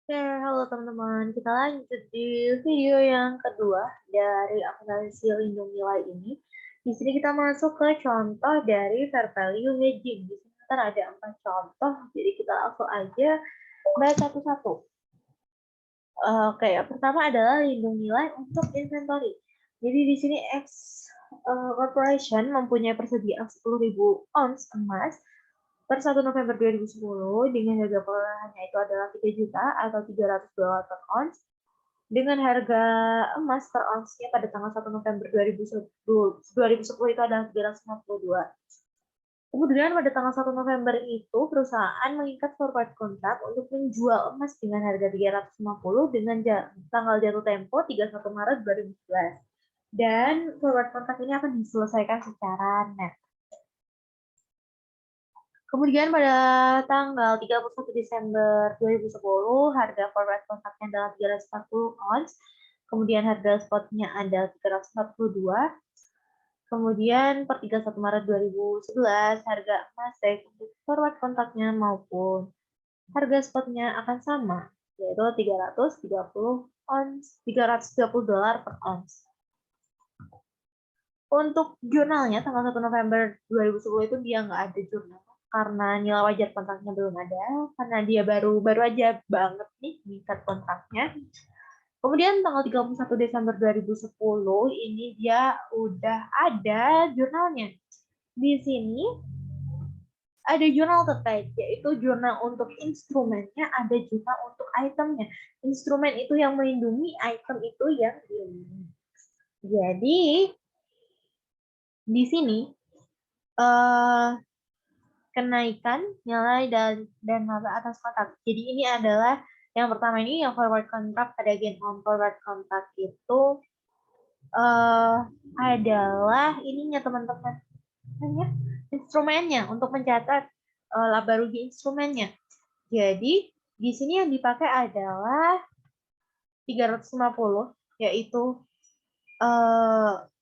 Halo teman-teman, kita lanjut di video yang kedua dari akuntansi lindung nilai ini. Di sini kita masuk ke contoh dari fair value hedging. Di sini ntar ada 4 contoh, jadi kita langsung aja bahas satu-satu. Oke, yang pertama adalah lindung nilai untuk inventory. Jadi di sini X Corporation mempunyai persediaan 10.000 ons emas per 1 November 2010 dengan harga perolehannya itu adalah 3 juta atau $300 per ons dengan harga emas per onsnya pada tanggal 1 November 2010 itu adalah 352. Kemudian pada tanggal 1 November itu perusahaan mengikat forward contract untuk menjual emas dengan harga 350 dengan tanggal jatuh tempo 31 Maret 2011. Dan forward contract ini akan diselesaikan secara net. Kemudian pada tanggal 31 Desember 2010, harga forward contract-nya adalah 340 ons, kemudian harga spotnya adalah 342, kemudian per 31 Maret 2011, harga emas baik untuk forward contract-nya maupun harga spotnya akan sama, yaitu 330 ons, $330 per ons. Untuk jurnalnya tanggal 1 November 2010 itu dia nggak ada jurnal karena nilai wajar kontraknya belum ada, karena dia baru aja banget nih mengikat kontraknya. Kemudian tanggal 31 Desember 2010 ini dia udah ada jurnalnya. Di sini ada jurnal terkait, yaitu jurnal untuk instrumennya, ada jurnal untuk itemnya. Instrumen itu yang melindungi, item itu yang dilindungi. Jadi di sini kenaikan nilai dan laba atas kontrak. Jadi ini adalah yang pertama ini yang forward contract, pada gain on forward contract itu adalah ininya teman-teman, instrumennya untuk mencatat laba rugi instrumennya. Jadi di sini yang dipakai adalah 350, yaitu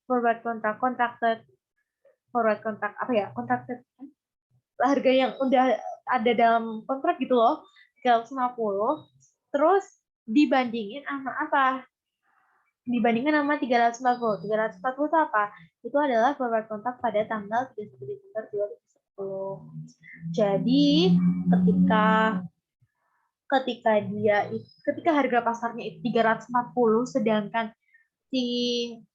forward contract, contracted forward contract apa ya, contracted harga yang udah ada dalam kontrak gitu loh, 350, terus dibandingin sama apa? Dibandingkan sama 340. 340 itu apa? Itu adalah forward contract pada tanggal 31 Desember 2010. Jadi ketika harga pasarnya itu 340, sedangkan si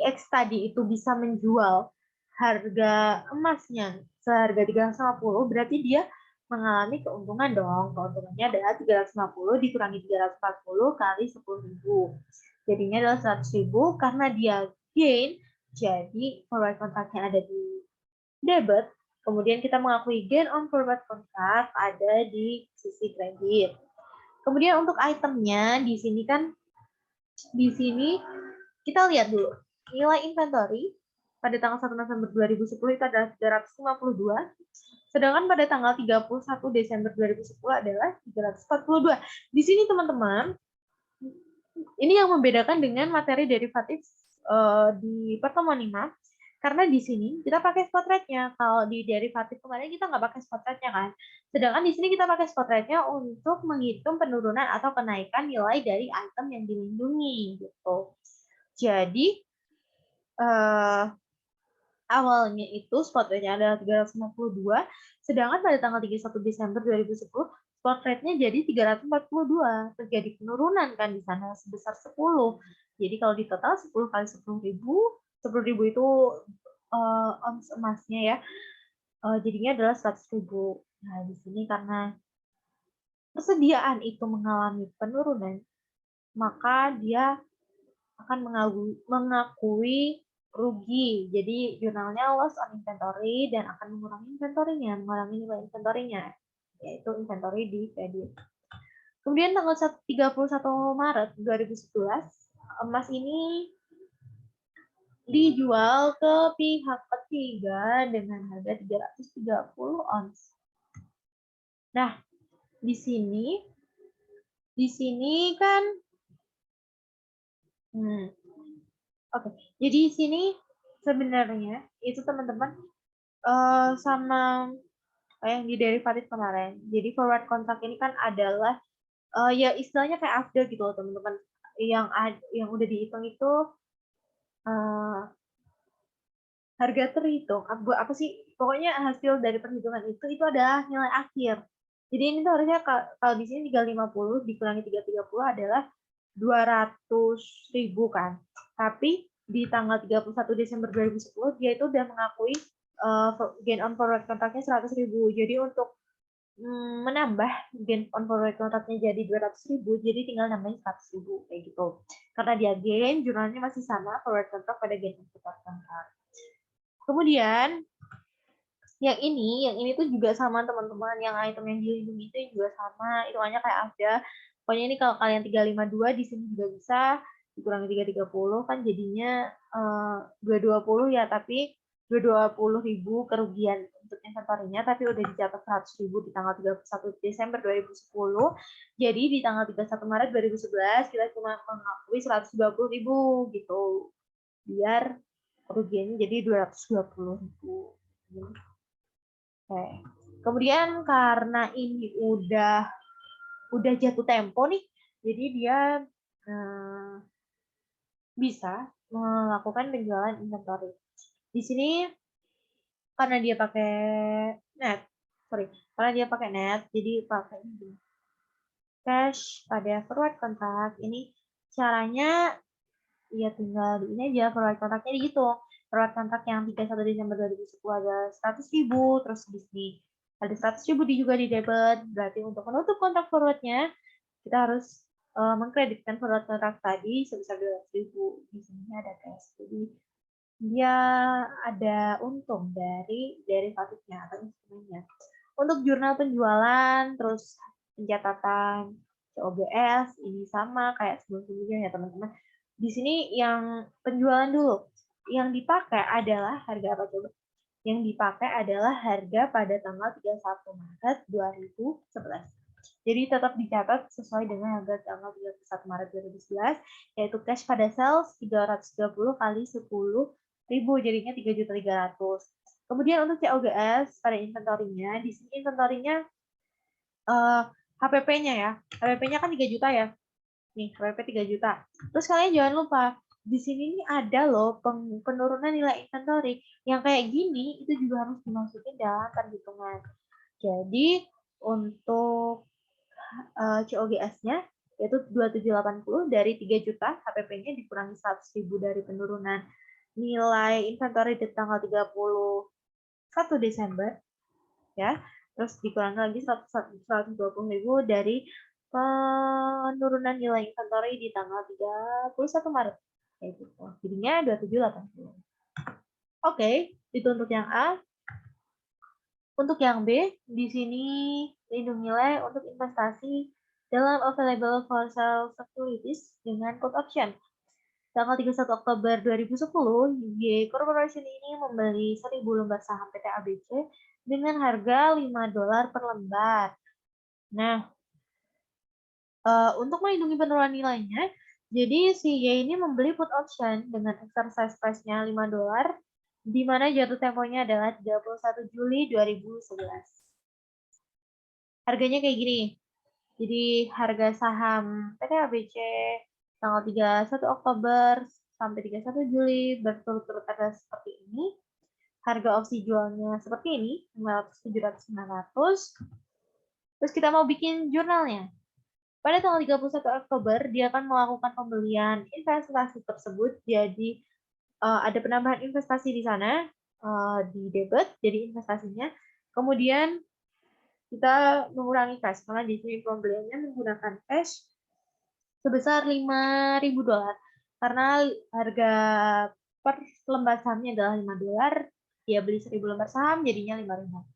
X tadi itu bisa menjual harga emasnya seharga 350, berarti dia mengalami keuntungan dong. Keuntungannya adalah 350 dikurangi 340 kali 10.000. Jadinya adalah 100.000 karena dia gain, jadi forward contract-nya ada di debit, kemudian kita mengakui gain on forward contract ada di sisi kredit. Kemudian untuk itemnya di sini kita lihat dulu nilai inventory pada tanggal 1 November 2010 itu adalah 352, sedangkan pada tanggal 31 Desember 2010 adalah 342. Di sini teman-teman, ini yang membedakan dengan materi derivatif di pertemuan 5, karena di sini kita pakai spot rate-nya. Kalau di derivatif kemarin kita nggak pakai spot rate-nya kan. Sedangkan di sini kita pakai spot rate-nya untuk menghitung penurunan atau kenaikan nilai dari item yang dilindungi gitu. Jadi awalnya itu spot rate-nya adalah 352, sedangkan pada tanggal 31 Desember 2010 spot rate-nya jadi 342. Terjadi penurunan kan di sana sebesar 10. Jadi kalau di total 10 kali 10.000 itu ons emasnya ya. Jadinya adalah 100.000. Nah, di sini karena persediaan itu mengalami penurunan, maka dia akan mengakui rugi. Jadi jurnalnya loss on inventory dan akan mengurangi nilai inventory-nya, yaitu inventory di kredit. Kemudian tanggal 31 Maret 2011, emas ini dijual ke pihak ketiga dengan harga 330 ons. Nah, di sini kan oke. Jadi di sini sebenarnya itu teman-teman sama yang di derivatif kemarin. Jadi forward contract ini kan adalah ya istilahnya kayak after gitu loh teman-teman. Yang udah dihitung itu harga terhitung. Apa sih? Pokoknya hasil dari perhitungan itu adalah nilai akhir. Jadi ini tuh harusnya kalau di sini 350 dikurangi 330 adalah 200.000 kan. Tapi di tanggal 31 Desember 2010 dia itu udah mengakui gain on forward contract-nya 100.000. Jadi untuk menambah gain on forward contract-nya jadi 200.000, jadi tinggal nambahin 100.000 kayak gitu. Karena dia gain, jurnalnya masih sama forward contract pada gain on forward contract. Kemudian yang ini tuh juga sama teman-teman, yang item yang dilindungi itu juga sama, hitungannya kayak ada. Pokoknya ini kalau kalian 352 di sini juga bisa dikurangi 330 kan jadinya 220 ya, tapi 220.000 kerugian untuk inventory-nya, tapi udah dicatat 100.000 di tanggal 31 Desember 2010. Jadi di tanggal 31 Maret 2011 kita cuma mengakui 120.000 gitu. Biar kerugiannya jadi 220.000. Oke. Kemudian karena ini udah jatuh tempo nih, jadi dia bisa melakukan penjualan inventory. Di sini karena dia pakai net, jadi pakai cash pada forward contract. Ini caranya ya tinggal di ini aja, forward contract-nya dihitung. Forward contract yang 31 Desember 2010 ada 100.000, terus di sini ada 100.000 juga di debit. Berarti untuk menutup kontrak forward-nya, kita harus mengkreditkan forward contract tadi sebesar 200.000. Di sini ada cash. Jadi dia ada untung dari derivatifnya atau instrumennya. Untuk jurnal penjualan, terus pencatatan COGS, ini sama kayak sebelum-sebelumnya ya teman-teman. Di sini yang penjualan dulu. Yang dipakai adalah harga apa coba? Yang dipakai adalah harga pada tanggal 31 Maret 2011. Jadi tetap dicatat sesuai dengan harga tanggal 31 Maret 2011, yaitu cash pada sales 330 kali 10.000, jadinya 3.300.000. Kemudian untuk COGS pada inventory-nya, di sini inventory-nya HPP-nya ya. HPP-nya kan 3 juta ya. Nih, HPP 3 juta. Terus kalian jangan lupa, di sini nih ada loh penurunan nilai inventory. Yang kayak gini, itu juga harus dimasukin dalam perhitungan. Jadi, untuk COGS-nya, yaitu 2780 dari 3 juta, HPP-nya dikurangi 100.000 dari penurunan nilai inventory di tanggal 31 Desember, ya. Terus dikurangi lagi 120.000 dari penurunan nilai inventory di tanggal 31 Maret. Kayak gitu. Jadinya 2780. Oke, itu untuk yang A. Untuk yang B, di sini lindung nilai untuk investasi dalam available for sale securities dengan put option. Tanggal 31 Oktober 2010, Y Corporation ini membeli 1.000 lembar saham PT ABC dengan harga $5 per lembar. Nah, untuk melindungi penurunan nilainya, jadi si Y ini membeli put option dengan exercise price-nya $5, di mana jatuh temponya adalah 31 Juli 2011. Harganya kayak gini. Jadi harga saham PT ABC tanggal 31 Oktober sampai 31 Juli berturut-turut ada seperti ini. Harga opsi jualnya seperti ini, 500, 700, 900. Terus kita mau bikin jurnalnya. Pada tanggal 31 Oktober, dia akan melakukan pembelian investasi tersebut. Jadi ada penambahan investasi di sana, di debit, jadi investasinya. Kemudian kita mengurangi cash, karena di sini pembeliannya menggunakan cash sebesar $5.000. Karena harga per lembar sahamnya adalah $5, dia beli 1.000 lembar saham, jadinya $5.000.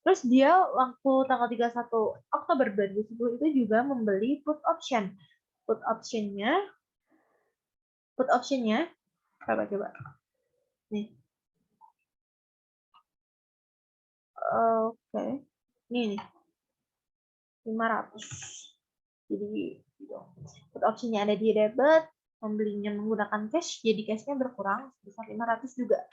Terus dia waktu tanggal 31 Oktober 2010 itu juga membeli put option. Put optionnya berapa coba? Nih. Oke. Nih. 500. Jadi put optionnya ada di debit, membelinya menggunakan cash, jadi cashnya berkurang sebesar 500 juga.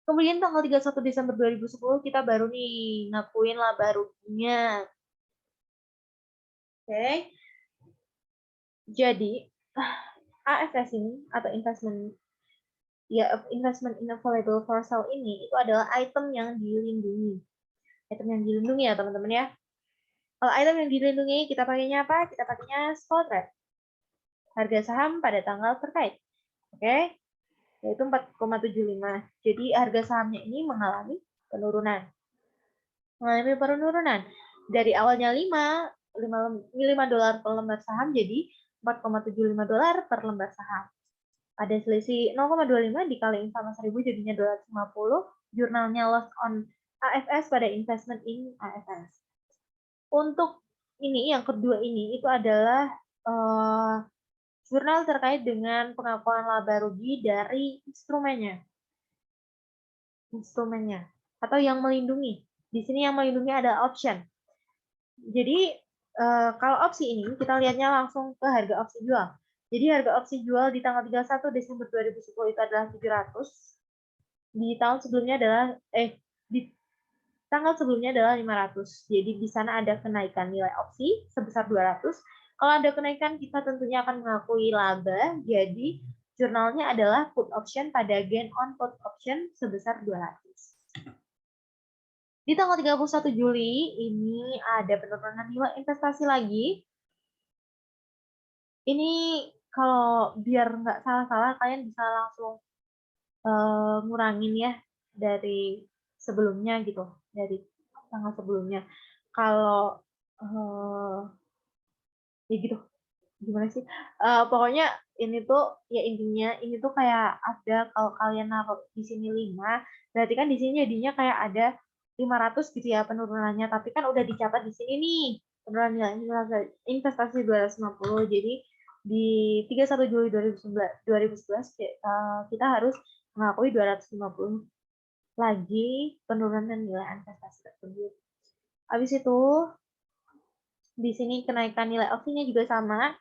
Kemudian tanggal 31 Desember 2010 kita baru nih ngakuin laba ruginya. Oke. Jadi AFS ini atau investment in available for sale ini itu adalah item yang dilindungi. Item yang dilindungi ya teman-teman ya. Kalau item yang dilindungi kita pakainya apa? Kita pakainya spot rate. Harga saham pada tanggal terkait. Oke. Yaitu 4,75. Jadi harga sahamnya ini mengalami penurunan. Dari awalnya 5 dolar per lembar saham jadi 4,75 dolar per lembar saham. Ada selisih 0,25 dikaliin sama 1000 jadinya 250. Jurnalnya loss on AFS pada investment in AFS. Untuk ini yang kedua ini itu adalah jurnal terkait dengan pengakuan laba rugi dari instrumennya atau yang melindungi. Di sini yang melindungi ada option. Jadi kalau opsi ini kita lihatnya langsung ke harga opsi jual. Jadi harga opsi jual di tanggal 31 Desember 2010 itu adalah 700. Di tahun sebelumnya adalah di tanggal sebelumnya adalah 500. Jadi di sana ada kenaikan nilai opsi sebesar 200. Kalau ada kenaikan kita tentunya akan mengakui laba. Jadi jurnalnya adalah put option pada gain on put option sebesar 200. Di tanggal 31 Juli ini ada penurunan nilai investasi lagi. Ini kalau biar nggak salah-salah kalian bisa langsung ngurangin ya dari sebelumnya gitu, dari tanggal sebelumnya. Kalau ya gitu, gimana sih? Pokoknya ini tuh ya intinya ini tuh kayak ada kalau kalian naruh di sini 5, berarti kan di sini jadinya kayak ada 500 gitu ya penurunannya, tapi kan udah dicatat di sini nih penurunan nilai investasi 250. Jadi di 31 Juli 2011 kita harus mengakui 250 lagi penurunan nilai investasi tersebut. Habis itu di sini kenaikan nilai opsinya juga sama,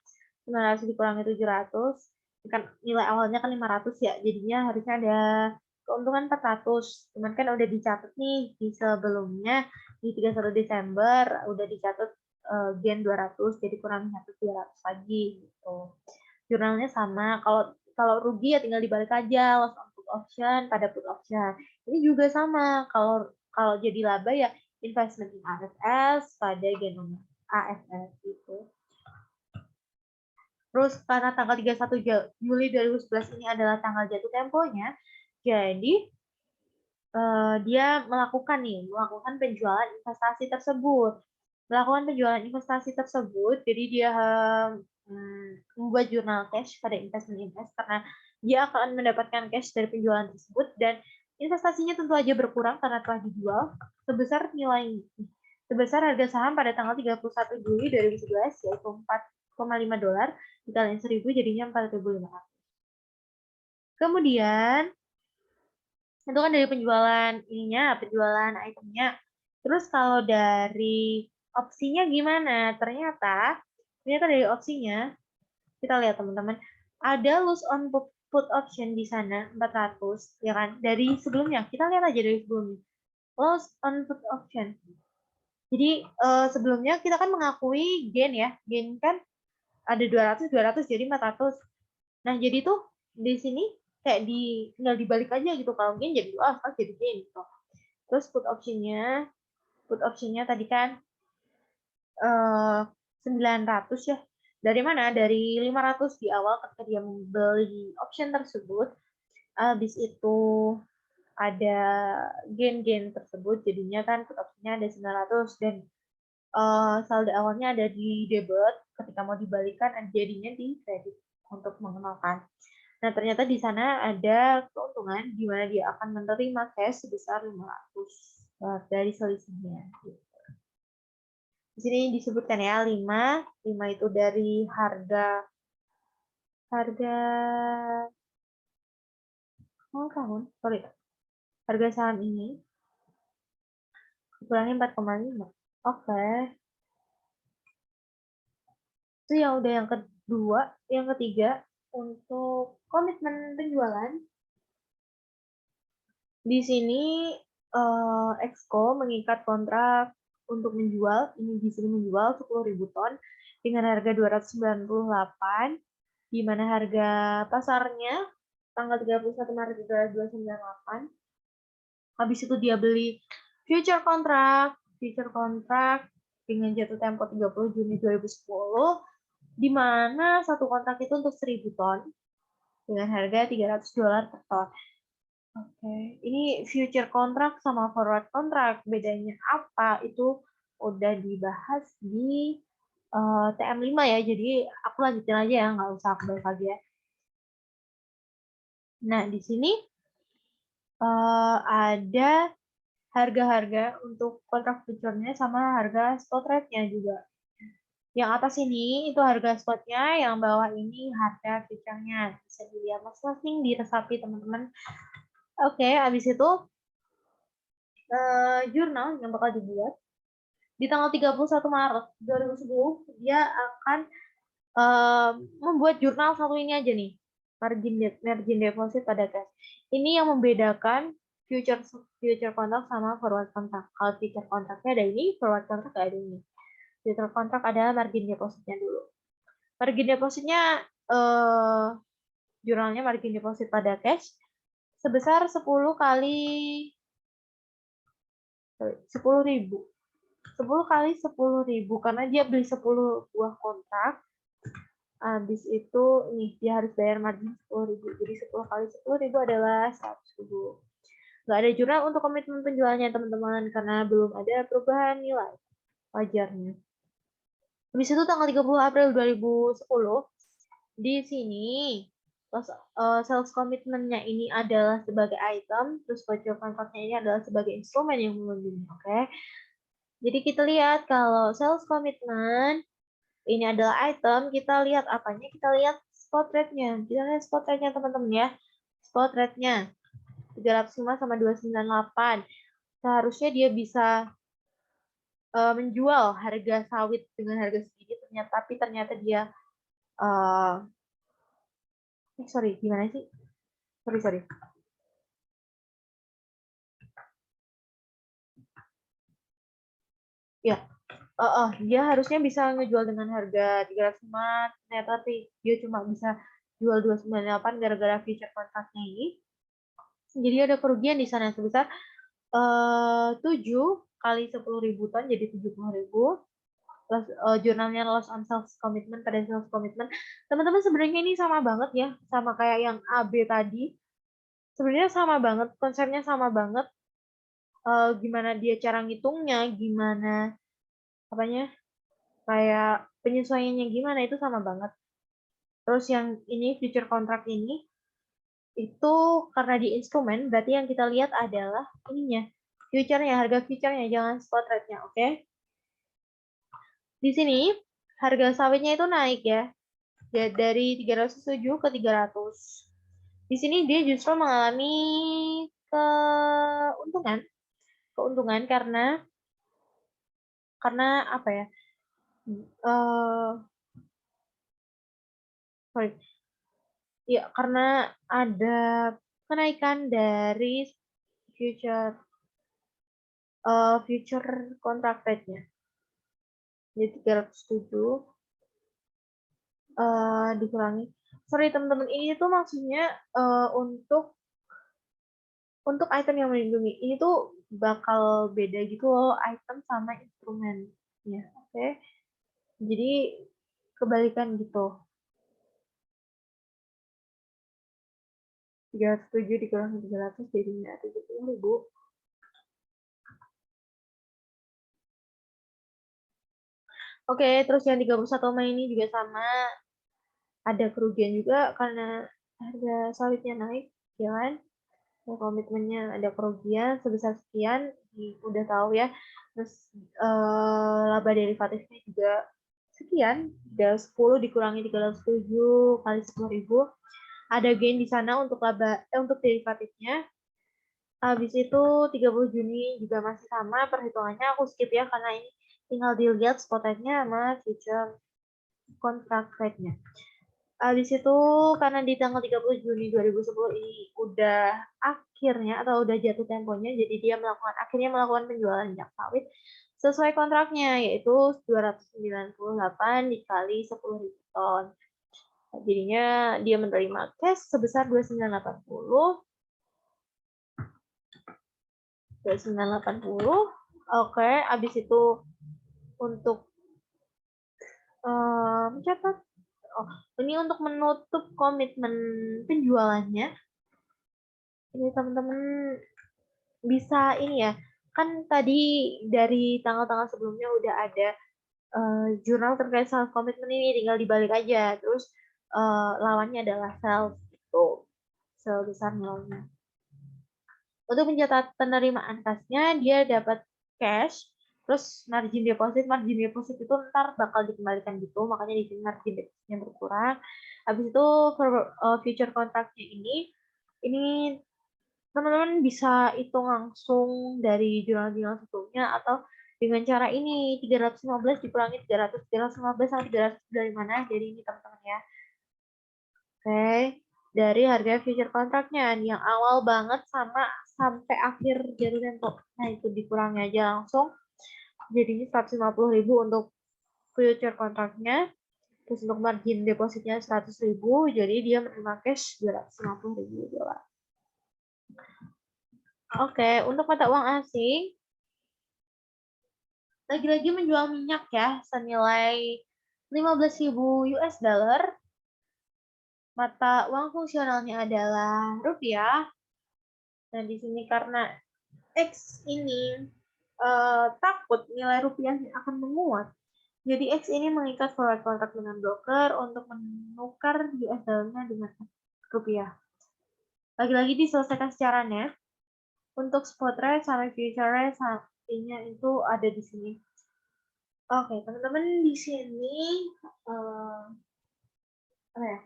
900 dikurangi 700, kan nilai awalnya kan 500 ya, jadinya harusnya ada keuntungan 400. Cuman kan udah dicatat nih di sebelumnya di 31 Desember udah dicatat gain 200, jadi kurang 200 lagi gitu. Jurnalnya sama, kalau rugi ya tinggal dibalik aja loss on put option pada put option. Ini juga sama, kalau jadi laba ya investment in AFS pada gain on AFS gitu. Terus karena tanggal 31 Juli 2011 ini adalah tanggal jatuh temponya, jadi dia melakukan penjualan investasi tersebut. Jadi dia membuat jurnal cash pada investment karena dia akan mendapatkan cash dari penjualan tersebut dan investasinya tentu aja berkurang karena telah dijual sebesar harga saham pada tanggal 31 Juli 2011 yaitu 4,5 dolar dikaliin 1000 jadinya 4.500. Kemudian itu kan dari penjualan itemnya. Terus kalau dari opsinya gimana? Ternyata dari opsinya kita lihat teman-teman ada loss on put option di sana 400 ya kan. Dari sebelumnya kita lihat aja dari sebelumnya. Loss on put option. Jadi sebelumnya kita kan mengakui gain ya. Gain kan ada 200 jadi 400. Nah, jadi tuh di sini kayak tinggal dibalik aja gitu. Kalau gain jadi loss, jadi gain gitu. Terus put optionnya tadi kan 900 ya. Dari mana? Dari 500 di awal ketika dia membeli option tersebut. Habis itu ada gain tersebut, jadinya kan put optionnya ada 900 dan saldo awalnya ada di debit, ketika mau dibalikan jadinya di kredit untuk mengenalkan. Nah, ternyata di sana ada keuntungan di mana dia akan menerima cash sebesar 500 dari selisihnya. Di sini disebutkan ya 5 itu dari harga harga saham ini dikurangi 4,5. Oke. Itu yang udah yang kedua, yang ketiga untuk komitmen penjualan. Di sini Exco mengikat kontrak untuk menjual, ini di sini menjual 10.000 ton dengan harga 298, di mana harga pasarnya tanggal 31 Maret 298. Habis itu dia beli future kontrak dengan jatuh tempo 30 Juni 2010, di mana satu kontrak itu untuk 1.000 ton dengan harga $300 per ton. Oke, ini future kontrak sama forward kontrak bedanya apa? Itu udah dibahas di TM5 ya, jadi aku lanjutin aja ya, nggak usah aku balik lagi ya. Nah, di sini ada harga-harga untuk kontrak future-nya sama harga spot rate-nya juga. Yang atas ini itu harga spotnya, yang bawah ini harga future-nya. Bisa dilihat masing-masing, diresapi teman-teman. Oke, habis itu jurnal yang bakal dibuat di tanggal 31 Maret 2010, dia akan membuat jurnal satu ini aja nih, margin deposit pada cash. Ini yang membedakan future kontrak sama forward kontrak. Kalau future kontraknya ada ini, forward kontrak ada ini. Future kontrak ada margin depositnya dulu. Margin depositnya jurnalnya margin deposit pada cash sebesar 10 kali 10.000. 10 kali 10.000 karena dia beli 10 buah kontrak. Habis itu nih dia harus bayar margin 10.000. Jadi 10 kali 10.000 adalah 100.000. Nggak ada jurnal untuk komitmen penjualnya teman-teman karena belum ada perubahan nilai wajarnya. Habis itu tanggal 30 April 2010 di sini sales komitmennya ini adalah sebagai item, terus voucher kontraknya ini adalah sebagai instrumen yang melindungi. Oke. Jadi kita lihat kalau sales komitmen ini adalah item, kita lihat apanya? Kita lihat spot rate-nya. Kita lihat spot rate-nya teman-teman ya. Spot rate-nya 305 sama 298. Seharusnya dia bisa menjual harga sawit dengan harga segini, tapi ternyata dia sorry, gimana sih? Sorry. Ya, dia harusnya bisa ngejual dengan harga 305, ternyata dia cuma bisa jual 298 gara-gara future kontraknya ini. Jadi ada kerugian di sana sebesar 7 kali 10.000 ton jadi 70.000. Plus jurnalnya loss on sales commitment pada sales commitment. Teman-teman sebenarnya ini sama banget ya, sama kayak yang AB tadi. Sebenarnya sama banget, konsepnya sama banget. Gimana dia cara ngitungnya, gimana apanya, kayak penyesuaiannya gimana itu sama banget. Terus yang ini future contract ini itu karena di instrumen, berarti yang kita lihat adalah ininya, future-nya, harga future-nya, jangan spot rate-nya, oke? Di sini harga sawitnya itu naik ya, dari 307 ke 300. Di sini dia justru mengalami keuntungan karena apa ya? Sorry. Ya, karena ada kenaikan dari future contract rate-nya. Jadi 307 dikurangi. Sorry teman-teman, ini tuh maksudnya untuk item yang melindungi. Ini tuh bakal beda gitu loh, item sama instrumen. Ya, oke. Jadi kebalikan gitu. 307 dikurangi 300 jadinya 70.000. Oke, terus yang 31 Mei ini juga sama. Ada kerugian juga karena harga sawitnya naik, ya kan? Komitmennya ada kerugian sebesar sekian, udah tahu ya. Terus laba derivatifnya juga sekian, 10 dikurangi 307 kali 10.000. Ada gain di sana untuk untuk derivatifnya. Habis itu 30 Juni juga masih sama perhitungannya, aku skip ya karena ini tinggal dilihat spot rate-nya sama future contract rate-nya. Habis itu karena di tanggal 30 Juni 2010 ini udah akhirnya atau udah jatuh temponya, jadi dia akhirnya melakukan penjualan minyak sawit sesuai kontraknya, yaitu 298 dikali 10.000 ton. Jadinya dia menerima cash sebesar 2980. 2980. Oke, habis itu untuk mencatat, ini untuk menutup komitmen penjualannya. Ini teman-teman bisa ini ya, kan tadi dari tanggal-tanggal sebelumnya udah ada jurnal terkait self commitment, ini tinggal dibalik aja, terus lawannya adalah self, itu sebesar nolnya. Untuk mencatat penerimaan kasnya, dia dapat cash, terus margin deposit itu ntar bakal dikembalikan gitu, makanya di sini margin depositnya berkurang. Habis itu future contract-nya ini teman-teman bisa hitung langsung dari jurnal-jurnal sebelumnya, atau dengan cara ini 315 dikurangi 300, 315 sama 300 dari mana, jadi ini teman-teman ya. Oke, dari harga future kontraknya yang awal banget sama sampai akhir jatuh tempo, nah itu dikurangi aja langsung, jadinya 150.000 untuk future kontraknya, terus untuk margin depositnya 100.000, jadi dia menerima cash 250.000 dolar. Oke, untuk mata uang asing, lagi-lagi menjual minyak ya, senilai 15.000 US dollar. Mata uang fungsionalnya adalah rupiah. Nah, di sini karena X ini takut nilai rupiahnya akan menguat, jadi X ini mengikat forward kontrak dengan broker untuk menukar US dollar-nya dengan rupiah. Lagi-lagi diselesaikan secara net. Untuk spot rate sama future rate artinya itu ada di sini. Oke, teman-teman di sini apa ya?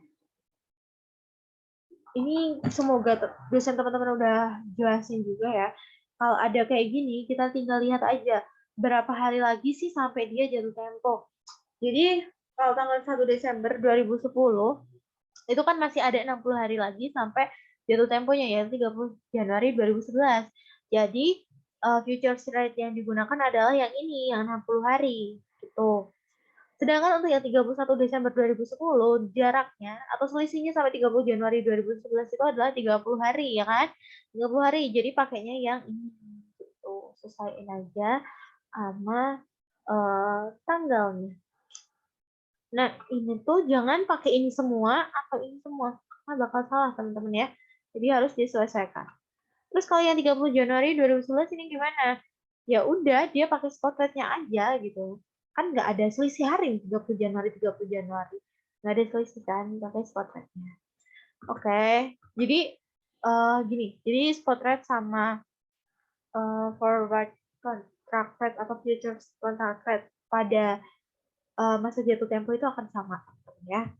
Ini semoga dosen teman-teman udah jelasin juga ya. Kalau ada kayak gini, kita tinggal lihat aja berapa hari lagi sih sampai dia jatuh tempo. Jadi kalau tanggal 1 Desember 2010 itu kan masih ada 60 hari lagi sampai jatuh temponya ya 30 Januari 2011. Jadi future rate yang digunakan adalah yang ini, yang 60 hari gitu. Sedangkan untuk yang 31 Desember 2010, jaraknya atau selisihnya sampai 30 Januari 2011 itu adalah 30 hari, ya kan? 30 hari, jadi pakainya yang ini. Gitu. Sesuaiin aja sama tanggalnya. Nah, ini tuh jangan pakai ini semua atau ini semua, karena bakal salah teman-teman ya. Jadi harus diselesaikan. Terus kalau yang 30 Januari 2011 ini gimana? Ya udah, dia pakai spot rate-nya aja gitu. Kan nggak ada selisih hari 30 Januari 30 Januari. Nggak ada selisih kan, pakai spot rate-nya. Oke, jadi gini. Jadi spot rate sama forward contract rate atau future contract rate pada masa jatuh tempo itu akan sama ya.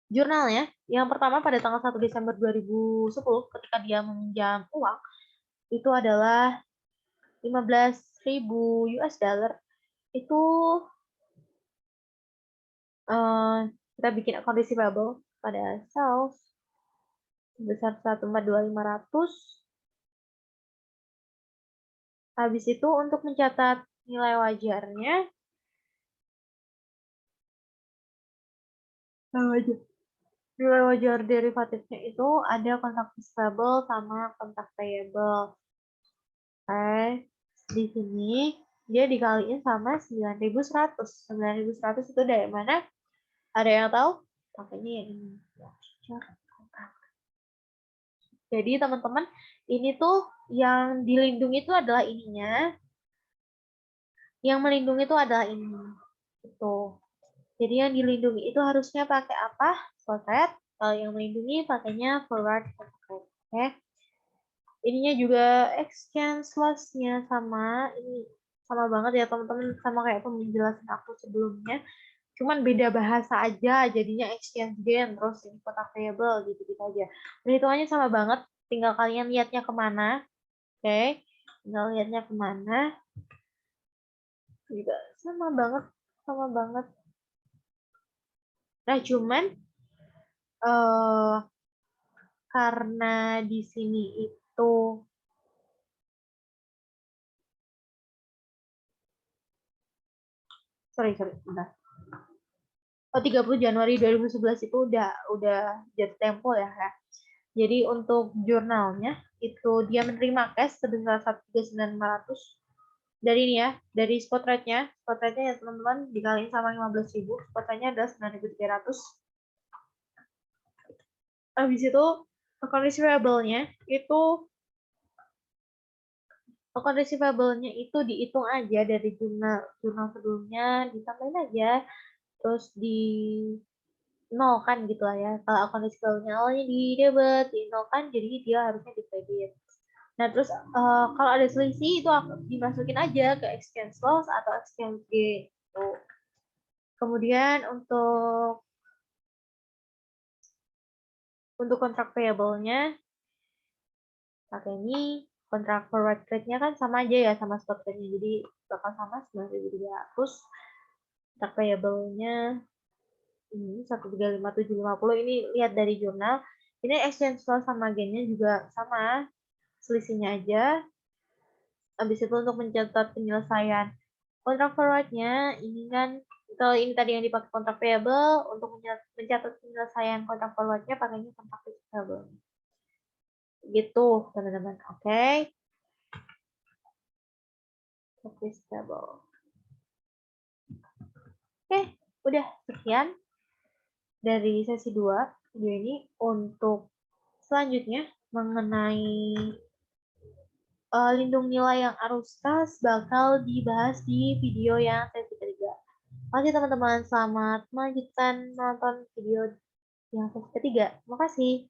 Jurnalnya, yang pertama pada tanggal 1 Desember 2010 ketika dia meminjam uang, itu adalah 15.000 US dollar. Itu kita bikin account receivable pada sales sebesar 142.500. Habis itu untuk mencatat nilai wajarnya, nilai wajar derivatifnya itu ada kontak receivable sama kontak payable. Oke, di sini dia dikaliin sama 9.100. 9.100 itu dari mana? Ada yang tahu? Pakainya yang ini. Jadi teman-teman, ini tuh yang dilindungi itu adalah ininya. Yang melindungi itu adalah ini. Gitu. Jadi yang dilindungi itu harusnya pakai apa? Spot rate. Kalau yang melindungi pakainya forward contract. Oke. Ininya juga exchange loss-nya sama ini sama banget ya teman-teman, sama kayak penjelasan aku sebelumnya. Cuman beda bahasa aja, jadinya exchange gain, terus ini kotak payable gitu-gitu aja. Perhitungannya sama banget, tinggal kalian lihatnya kemana. Oke, tinggal lihatnya kemana. Juga sama banget, sama banget. Nah, cuman karena di sini itu sorry, bentar. 30 Januari 2011 itu udah jatuh tempo ya. Jadi untuk jurnalnya itu dia menerima cash sebesar 139.500 dari ini ya, dari spot rate-nya. Spot rate-nya ya teman-teman dikaliin sama 15.000, spot rate-nya adalah 9.300. Habis itu account receivable-nya itu account receivable-nya itu dihitung aja dari jurnal jurnal sebelumnya, ditambahin aja terus di nol kan gitu lah ya. Kalau account receivable-nya awalnya di debit, di nol kan jadi dia harusnya di credit. Nah, terus kalau ada selisih itu dimasukin aja ke exchange loss atau exchange gain. Tuh. Kemudian untuk kontrak payable-nya pakai ini, kontrak forward rate-nya kan sama aja ya sama spot rate-nya. Jadi bakal sama 9.300. Kontrak payable-nya ini 135.750 ini lihat dari jurnal. Ini exchange loss sama gain-nya juga sama. Selisihnya aja. Habis itu untuk mencatat penyelesaian kontrak forward-nya, ini kan kalau ini tadi yang dipakai kontrak payable, untuk mencatat penyelesaian kontrak forward-nya pakainya kontrak receivable. Gitu, teman-teman. Oke. Kontrak receivable. Oke, udah sekian dari sesi 2 video ini. Untuk selanjutnya mengenai lindung nilai yang arus kas bakal dibahas di video yang sesi ketiga. Oke teman-teman, selamat melanjutkan menonton video yang sesi ketiga. Terima kasih.